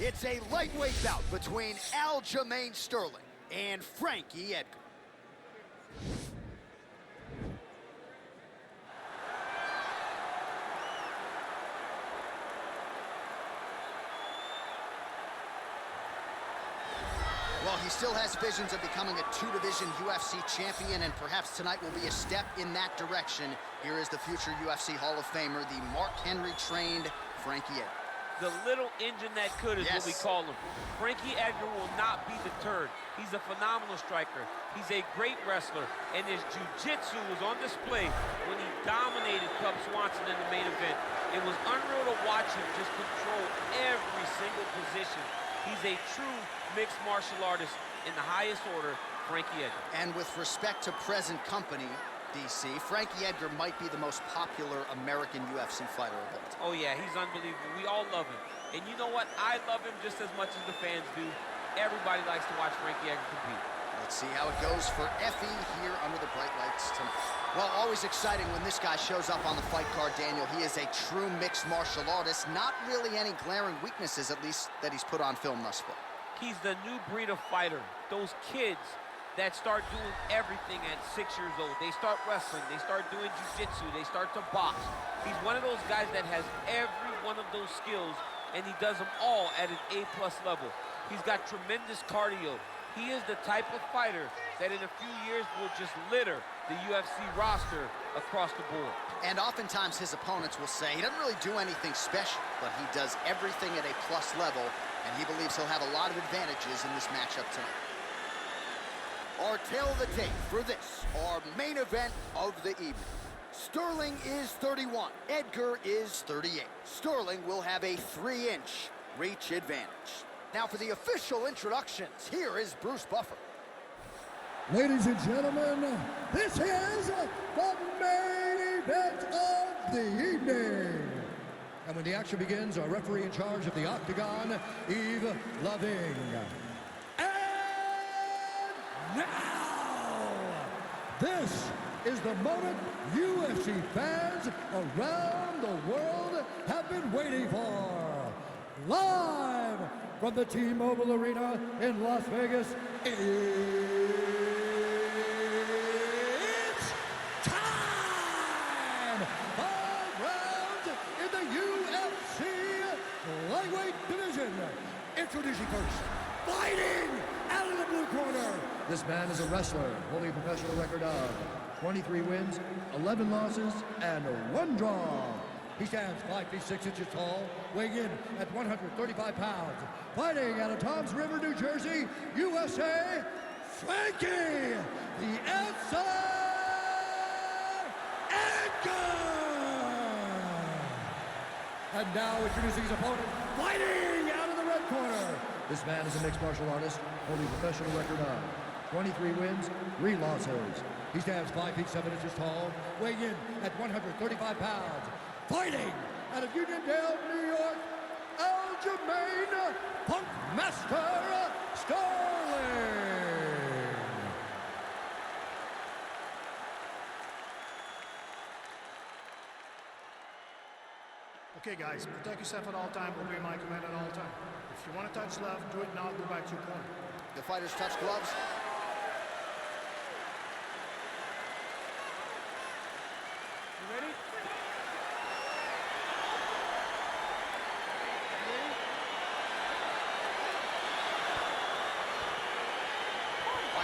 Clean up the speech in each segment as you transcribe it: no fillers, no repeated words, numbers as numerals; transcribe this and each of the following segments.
It's a lightweight bout between Aljamain Sterling and Frankie Edgar. Well, he still has visions of becoming a two-division UFC champion, and perhaps tonight will be a step in that direction. Here is the future UFC Hall of Famer, the Mark Henry-trained Frankie Edgar. The little engine that could is what we call him. Frankie Edgar will not be deterred. He's a phenomenal striker. He's a great wrestler, and his jiu-jitsu was on display when he dominated Cub Swanson in the main event. It was unreal to watch him just control every single position. He's a true mixed martial artist in the highest order, Frankie Edgar. And with respect to present company, DC, Frankie Edgar might be the most popular American UFC fighter of all time. Oh yeah, he's unbelievable. We all love him. And you know what? I love him just as much as the fans do. Everybody likes to watch Frankie Edgar compete. Let's see how it goes for Effie here under the bright lights tonight. Well, always exciting when this guy shows up on the fight card, Daniel. He is a true mixed martial artist. Not really any glaring weaknesses, at least, that he's put on film thus far. He's the new breed of fighter. Those kids that start doing everything at 6 years old. They start wrestling, they start doing jiu-jitsu, they start to box. He's one of those guys that has every one of those skills, and he does them all at an A+ level. He's got tremendous cardio. He is the type of fighter that in a few years will just litter the UFC roster across the board. And oftentimes his opponents will say he doesn't really do anything special, but he does everything at A+ level, and he believes he'll have a lot of advantages in this matchup tonight. Our tale of the tape for this, our main event of the evening. Sterling is 31, Edgar is 38. Sterling will have a 3-inch reach advantage. Now for the official introductions, here is Bruce Buffer. Ladies and gentlemen, this is the main event of the evening. And when the action begins, our referee in charge of the Octagon, Yves Loving. And now, this is the moment UFC fans around the world have been waiting for. Live from the T-Mobile Arena in Las Vegas, it's time! 5 rounds in the UFC lightweight division. Introducing first, fighting out of the blue corner. This man is a wrestler holding a professional record of 23 wins, 11 losses, and 1 draw. He stands 5 feet 6 inches tall, weighing in at 135 pounds. Fighting out of Toms River, New Jersey, USA, Frankie, the answer, Edgar! And now introducing his opponent, fighting out of the red corner. This man is a mixed martial artist, holding a professional record of 23 wins, 3 losses. He stands 5 feet 7 inches tall, weighing in at 135 pounds. Fighting out of Uniondale, New York, Aljamain, Punk Master Sterling. Okay, guys, protect yourself at all times. Obey my command at all times. If you want to touch left, do it now. Go back to your corner. The fighters touch gloves. You ready?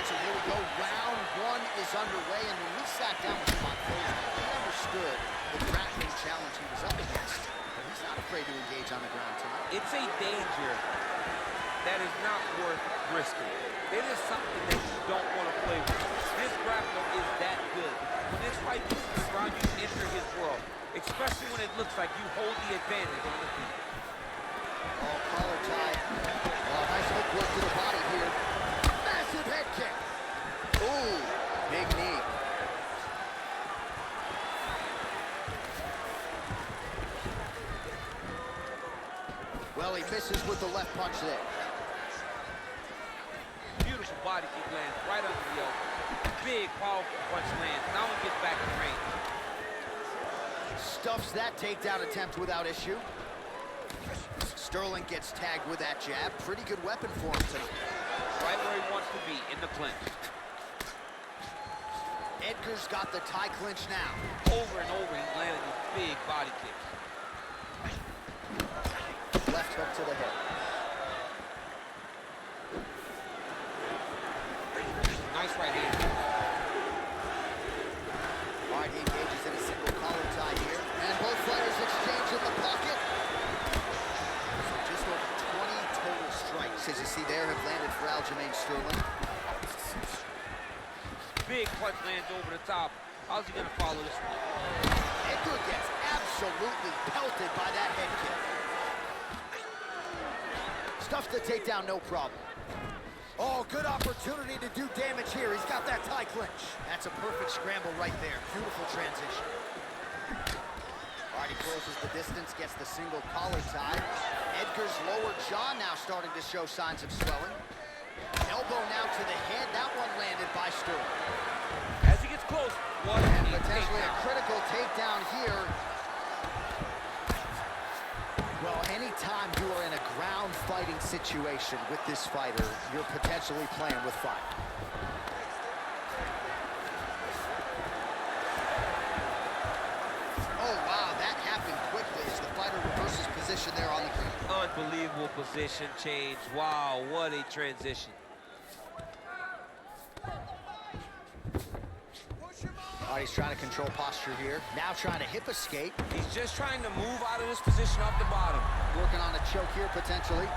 So here we go, round 1 is underway, and when we sat down with him on Thursday, he understood the grappling challenge he was up against, but he's not afraid to engage on the ground tonight. It's a danger that is not worth risking. It is something that you don't want to play with. This grappler is that good. When this fight pieces around you, enter his world, especially when it looks like you hold the advantage on the feet. Oh, collar tie. Oh, nice hook work to the body here. Massive head kick. Ooh, big knee. Well, he misses with the left punch there. Beautiful body kick lands right under the elbow. Big, powerful punch lands. Now he gets back in range. Stuffs that takedown attempt without issue. Sterling gets tagged with that jab. Pretty good weapon for him tonight. Right where he wants to be, in the clinch. Edgar's got the tie clinch now. Over and over, he's landing these big body kicks. Left hook to the head. Nice right hand. All right, he engages in a single collar tie here. And both fighters exchange in the pocket. So just over 20 total strikes, as you see there, have landed for Aljamain Sterling. Big punch lands over the top. How's he gonna follow this one? Edgar gets absolutely pelted by that head kick. Stuffs the takedown, no problem. Oh, good opportunity to do damage here. He's got that tie clinch. That's a perfect scramble right there. Beautiful transition. All right, he closes the distance, gets the single collar tie. Edgar's lower jaw now starting to show signs of swelling. Elbow now to the head. That one landed by Sterling. As he gets close, what And potentially a critical takedown here. Well, anytime you are in a ground fighting situation with this fighter, you're potentially playing with fire. Oh, wow, that happened quickly as the fighter reverses position there on the ground. Unbelievable position change. Wow, what a transition. All right, he's trying to control posture here. Now trying to hip escape. He's just trying to move out of this position off the bottom. Working on a choke here, potentially.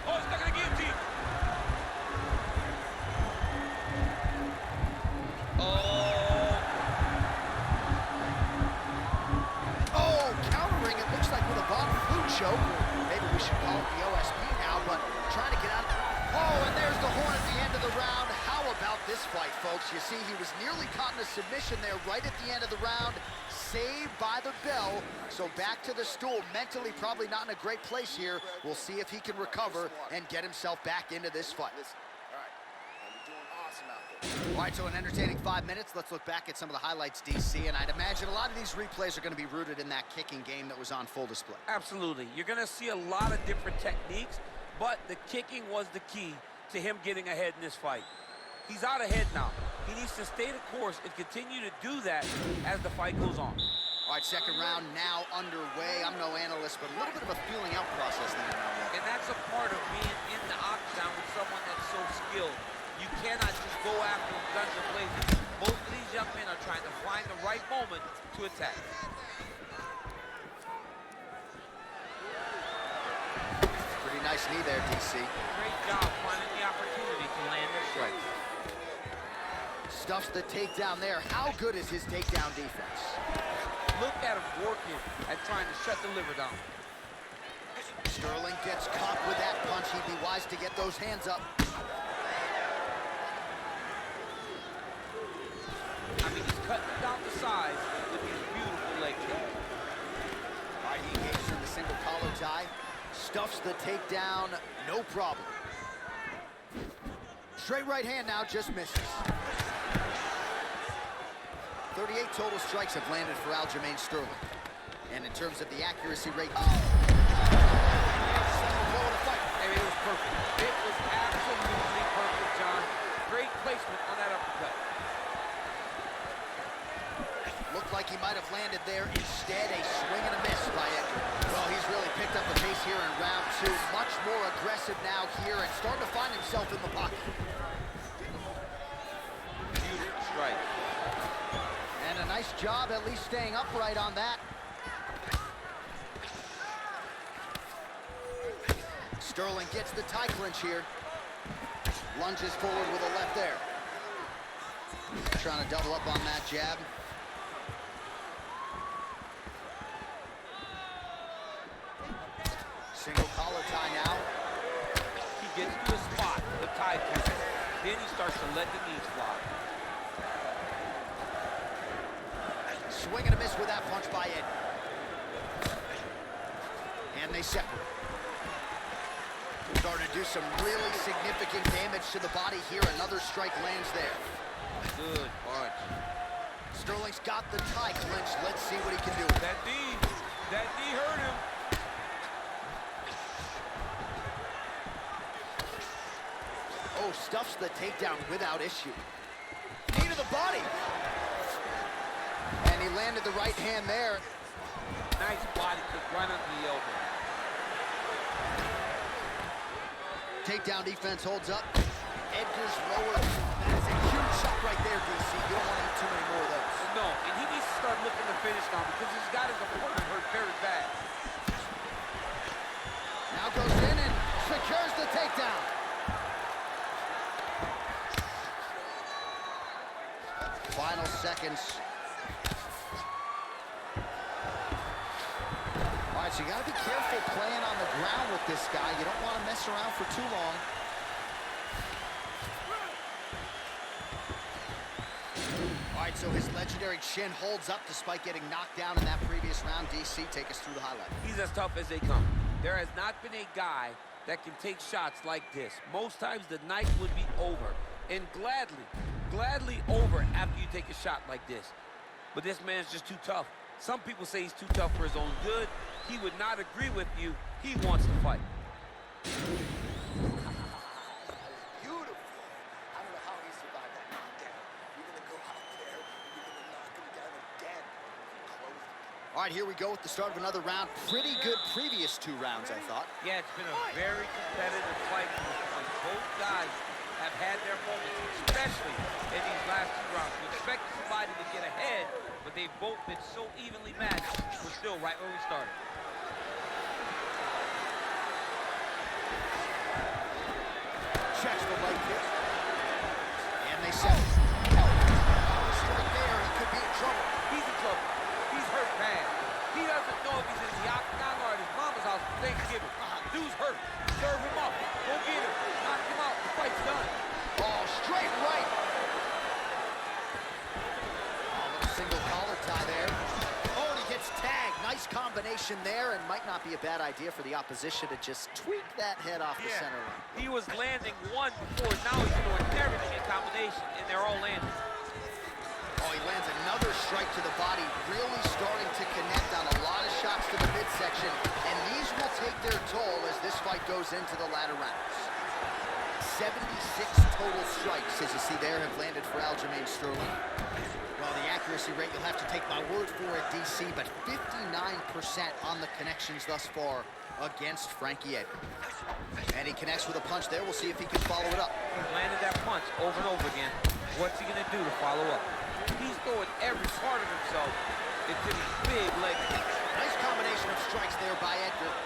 Oh, stuck in the guillotine. Oh, countering, it looks like with a bottom flu choke. Or maybe we should call it the OSP now, but trying to get out. Oh, and there's the horn at the end of the round. How about this fight, folks? You see, he was nearly caught in a submission there right at the end of the round. Saved by the bell. So back to the stool. Mentally probably not in a great place here. We'll see if he can recover and get himself back into this fight. All right, so an entertaining 5 minutes. Let's look back at some of the highlights, DC, and I'd imagine a lot of these replays are going to be rooted in that kicking game that was on full display. Absolutely. You're going to see a lot of different techniques, but the kicking was the key to him getting ahead in this fight. He's out ahead now. He needs to stay the course and continue to do that as the fight goes on. All right, second round now underway. I'm no analyst, but a little bit of a feeling out process there. And that's a part of being in the octagon with someone that's so skilled. You cannot just go after him guns and blazing. Both of these young men are trying to find the right moment to attack. Pretty nice knee there, DC. Great job finding the opportunity to land their strikes. Stuffs the takedown there. How good is his takedown defense? Look at him working at trying to shut the liver down. Sterling gets caught with that punch. He'd be wise to get those hands up. I mean, he's cutting down the sides with these beautiful leg kicks. All right, he engages in the single collar tie. Stuffs the takedown, no problem. Straight right hand now, just misses. 38 total strikes have landed for Aljamain Sterling. And in terms of the accuracy rate... I mean, it was perfect. It was absolutely perfect, John. Great placement on that uppercut. Looked like he might have landed there. Instead, a swing and a miss by Edgar. Well, he's really picked up the pace here in round two. Much more aggressive now here and starting to find himself in the pocket. Beautiful strike. And a nice job at least staying upright on that. Sterling gets the tie clinch here. Lunges forward with a left there. Trying to double up on that jab. Single collar tie now. He gets to a spot, the tie clinch. Then he starts to let the knees fly. Swing and a miss with that punch by Edgar. And they separate. Starting to do some really significant damage to the body here. Another strike lands there. Good punch. Sterling's got the tie clinch. Let's see what he can do. That knee. That knee hurt him. Oh, stuffs the takedown without issue. Knee to the body. And he landed the right hand there. Nice body kick right under the elbow. Takedown defense holds up. Edgar's lower. That is a huge shot right there, DC. You don't want to have too many more of those. No, and he needs to start looking to finish now because he's got his opponent hurt very bad. Now goes in and secures the takedown. Final seconds. All right, so you got to be careful playing on the ground with this guy. You don't want to mess around for too long. All right, so his legendary chin holds up despite getting knocked down in that previous round. DC, take us through the highlight. He's as tough as they come. There has not been a guy that can take shots like this. Most times the night would be over, and gladly over after you take a shot like this. But this man's just too tough. Some people say he's too tough for his own good. He would not agree with you. He wants to fight. Beautiful. I don't know how he survived that knockdown. You're going to go out there, you're going to knock him down again. All right, here we go with the start of another round. Pretty good previous two rounds, I thought. Yeah, it's been a very competitive fight. Both guys have had their moments, especially in these last two rounds. You expect somebody to get ahead, but they've both been so evenly matched. We're still right where we started. Checks the leg kick. And they set it. Straight there, he could be in trouble. He's in trouble. He's hurt bad. He doesn't know if he's in the octagon or at his mama's house for Thanksgiving. Dude's hurt. Serve him up. Go get him. Knock him out. The fight's done. Oh, straight right. Oh, little single collar tie there. Oh, and he gets tagged. Nice combination there, and might not be a bad idea for the opposition to just tweak that head off the center line. He was landing one before. Now he's doing everything in combination, and they're all landing. Oh, he lands another strike to the body, really starting to connect on a lot of shots to the midsection, and these will take their toll as this fight goes into the latter rounds. 76 total strikes, as you see there, have landed for Aljamain Sterling. Well, the accuracy rate, you'll have to take my word for it, DC, but 59% on the connections thus far against Frankie Edgar. And he connects with a punch there. We'll see if he can follow it up. He's landed that punch over and over again. What's he going to do to follow up? He's throwing every part of himself into these big leg kicks. Nice combination of strikes there by Edgar.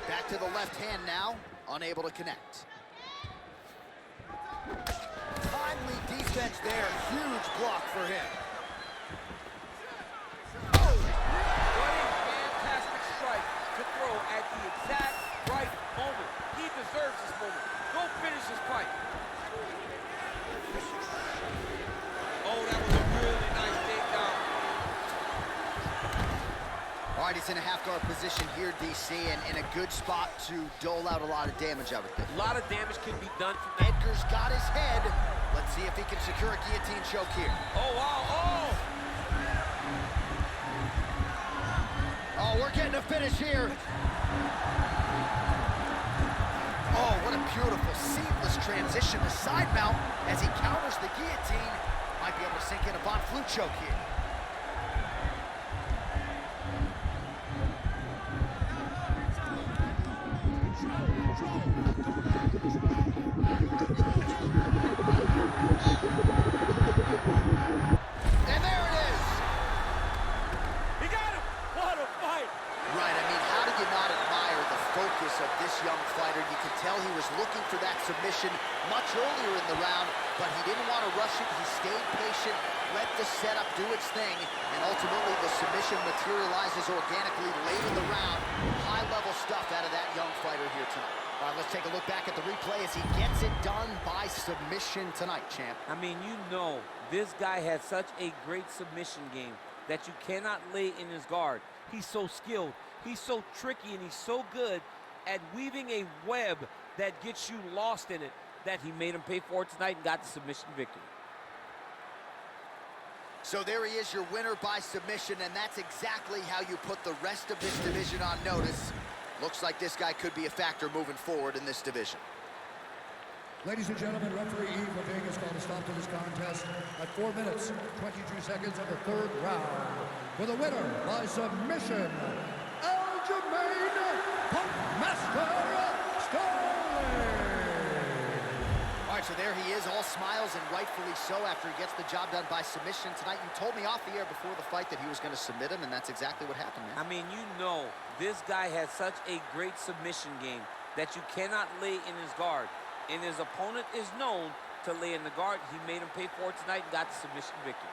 Back to the left hand now, unable to connect. Timely defense there, huge block for him. Oh! What a fantastic strike to throw at the exact right moment. He deserves this moment. Go finish this fight. Oh, that was a really nice takedown. All right, he's in a half-guard position here, DC, and in a good spot to dole out a lot of damage, I would think. A lot of damage can be done from that. Edgar's got his head. Let's see if he can secure a guillotine choke here. Oh, wow, oh! Oh, we're getting a finish here. Oh, what a beautiful, seamless transition to side mount as he counters the guillotine. Might be able to sink in a Von Flue choke here. And there it is. He got him! What a fight! Right, I mean, how do you not admire the focus of this young fighter? You can tell he was looking for that submission much earlier in the round, but he didn't want to rush it. He stayed patient, let the setup do its thing, and ultimately the submission materializes organically late in the round. High-level stuff out of that young fighter here tonight. All right, let's take a look back at the replay as he gets it done by submission tonight, champ. I mean, you know, this guy has such a great submission game that you cannot lay in his guard. He's so skilled, he's so tricky, and he's so good at weaving a web that gets you lost in it that he made him pay for it tonight and got the submission victory. So there he is, your winner by submission, and that's exactly how you put the rest of this division on notice. Looks like this guy could be a factor moving forward in this division. Ladies and gentlemen, referee Yves Lavigne has called a stop to this contest at 4 minutes, 22 seconds of the third round. For the winner by submission, Aljamain Punkmaster Sterling. All right, so there he is, all smiles and rightfully so after he gets the job done by submission tonight. You told me off the air before the fight that he was going to submit him, and that's exactly what happened, man. I mean, you know, this guy has such a great submission game that you cannot lay in his guard. And his opponent is known to lay in the guard. He made him pay for it tonight and got the submission victory.